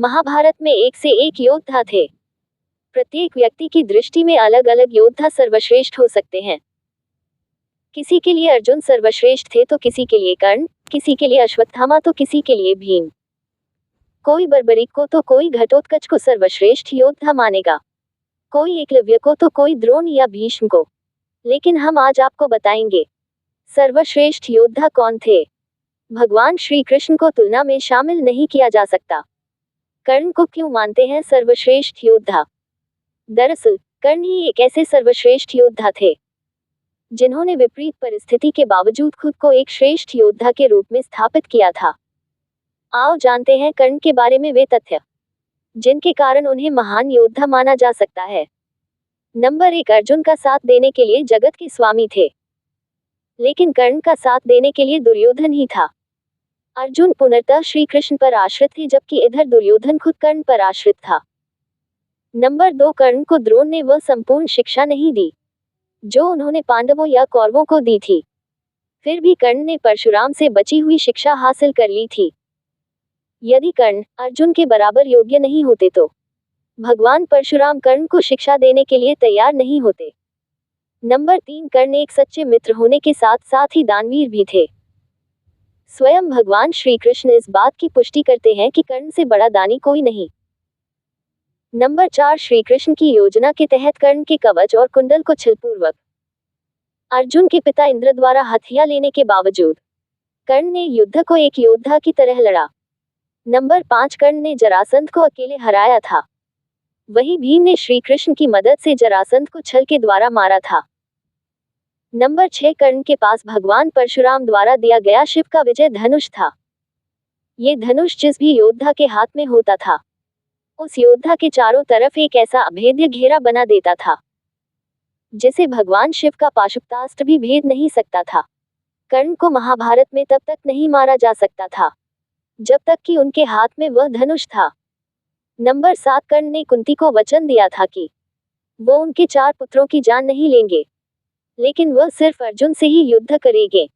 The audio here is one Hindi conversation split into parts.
महाभारत में एक से एक योद्धा थे। प्रत्येक व्यक्ति की दृष्टि में अलग अलग योद्धा सर्वश्रेष्ठ हो सकते हैं। किसी के लिए अर्जुन सर्वश्रेष्ठ थे तो किसी के लिए कर्ण, किसी के लिए अश्वत्थामा तो किसी के लिए भीम। कोई बर्बरीक को तो कोई घटोत्कच को सर्वश्रेष्ठ योद्धा मानेगा, कोई एकलव्य को तो कोई द्रोण या भीष्म को। लेकिन हम आज आपको बताएंगे सर्वश्रेष्ठ योद्धा कौन थे। भगवान श्री कृष्ण को तुलना में शामिल नहीं किया जा सकता। कर्ण को क्यों मानते हैं सर्वश्रेष्ठ योद्धा? दरअसल कर्ण ही एक ऐसे सर्वश्रेष्ठ योद्धा थे जिन्होंने विपरीत परिस्थिति के बावजूद खुद को एक श्रेष्ठ योद्धा के रूप में स्थापित किया था। आओ जानते हैं कर्ण के बारे में वे तथ्य जिनके कारण उन्हें महान योद्धा माना जा सकता है। नंबर 1, अर्जुन का साथ देने के लिए जगत के स्वामी थे, लेकिन कर्ण का साथ देने के लिए दुर्योधन ही था। अर्जुन पूर्णतः श्री कृष्ण पर आश्रित थे, जबकि इधर दुर्योधन खुद कर्ण पर आश्रित था। नंबर 2, कर्ण को द्रोण ने वह संपूर्ण शिक्षा नहीं दी जो उन्होंने पांडवों या कौरवों को दी थी। फिर भी कर्ण ने परशुराम से बची हुई शिक्षा हासिल कर ली थी। यदि कर्ण अर्जुन के बराबर योग्य नहीं होते तो भगवान परशुराम कर्ण को शिक्षा देने के लिए तैयार नहीं होते। नंबर 3, कर्ण एक सच्चे मित्र होने के साथ साथ ही दानवीर भी थे। स्वयं भगवान श्री कृष्ण इस बात की पुष्टि करते हैं कि कर्ण से बड़ा दानी कोई नहीं। नंबर 4, श्री कृष्ण की योजना के तहत कर्ण के कवच और कुंडल को छलपूर्वक अर्जुन के पिता इंद्र द्वारा हथिया लेने के बावजूद कर्ण ने युद्ध को एक योद्धा की तरह लड़ा। नंबर 5, कर्ण ने जरासंध को अकेले हराया था, वही भीम ने श्री कृष्ण की मदद से जरासंध को छल के द्वारा मारा था। नंबर 6, कर्ण के पास भगवान परशुराम द्वारा दिया गया शिव का विजय धनुष था। ये धनुष जिस भी योद्धा के हाथ में होता था उस योद्धा के चारों तरफ एक ऐसा अभेद्य घेरा बना देता था जिसे भगवान शिव का पाशुपतास्त्र भी भेद नहीं सकता था। कर्ण को महाभारत में तब तक नहीं मारा जा सकता था जब तक कि उनके हाथ में वह धनुष था। नंबर 7, कर्ण ने कुंती को वचन दिया था कि वो उनके 4 पुत्रों की जान नहीं लेंगे, लेकिन वह सिर्फ अर्जुन से ही युद्ध करेंगे।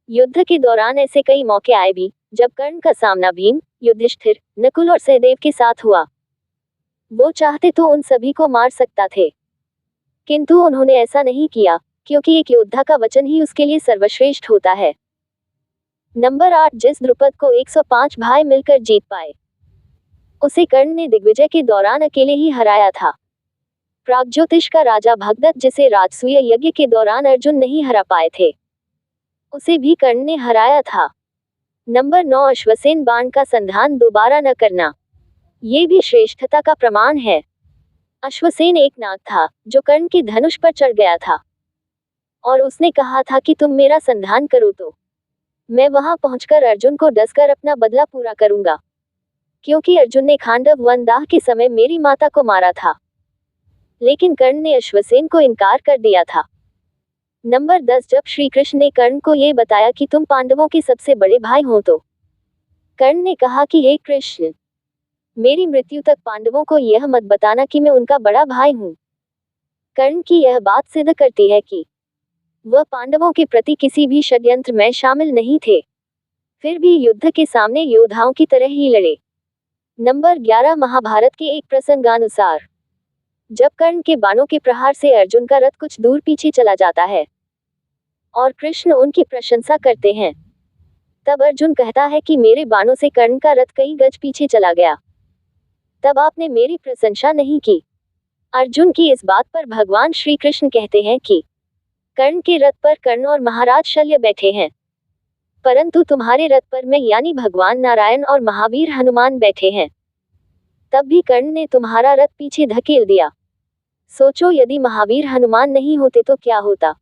युद्ध के दौरान ऐसे कई मौके आए भी जब कर्ण का सामना भीम, युधिष्ठिर, नकुल और सहदेव के साथ हुआ। वो चाहते तो उन सभी को मार सकता थे, किंतु उन्होंने ऐसा नहीं किया क्योंकि एक योद्धा का वचन ही उसके लिए सर्वश्रेष्ठ होता है। नंबर 8, जिस द्रुपद को 105 भाई मिलकर जीत पाए उसे कर्ण ने दिग्विजय के दौरान अकेले ही हराया था। प्रागज्योतिष का राजा भगदत्त, जिसे राजसूय यज्ञ के दौरान अर्जुन नहीं हरा पाए थे, उसे भी कर्ण ने हराया था। नंबर 9, अश्वसेन बाण का संधान दोबारा न करना, ये भी श्रेष्ठता का प्रमाण है। अश्वसेन एक नाग था जो कर्ण के धनुष पर चढ़ गया था और उसने कहा था कि तुम मेरा संधान करो तो मैं वहां पहुंचकर अर्जुन को डसकर अपना बदला पूरा करूंगा, क्योंकि अर्जुन ने खांडव वन दाह के समय मेरी माता को मारा था। लेकिन कर्ण ने अश्वसेन को इनकार कर दिया था। नंबर 10, जब श्री कृष्ण ने कर्ण को यह बताया कि तुम पांडवों के सबसे बड़े भाई हो तो कर्ण ने कहा कि हे कृष्ण, मेरी मृत्यु तक पांडवों को यह मत बताना कि मैं उनका बड़ा भाई हूं। कर्ण की यह बात सिद्ध करती है कि वह पांडवों के प्रति किसी भी षड्यंत्र में शामिल नहीं थे, फिर भी युद्ध के सामने योद्धाओं की तरह ही लड़े। नंबर 11, महाभारत के एक प्रसंगानुसार जब कर्ण के बाणों के प्रहार से अर्जुन का रथ कुछ दूर पीछे चला जाता है और कृष्ण उनकी प्रशंसा करते हैं, तब अर्जुन कहता है कि मेरे बाणों से कर्ण का रथ कई गज पीछे चला गया, तब आपने मेरी प्रशंसा नहीं की। अर्जुन की इस बात पर भगवान श्री कृष्ण कहते हैं कि कर्ण के रथ पर कर्ण और महाराज शल्य बैठे हैं, परंतु तुम्हारे रथ पर मैं यानी भगवान नारायण और महावीर हनुमान बैठे हैं। तब भी कर्ण ने तुम्हारा रथ पीछे धकेल दिया। सोचो, यदि महावीर हनुमान नहीं होते तो क्या होता।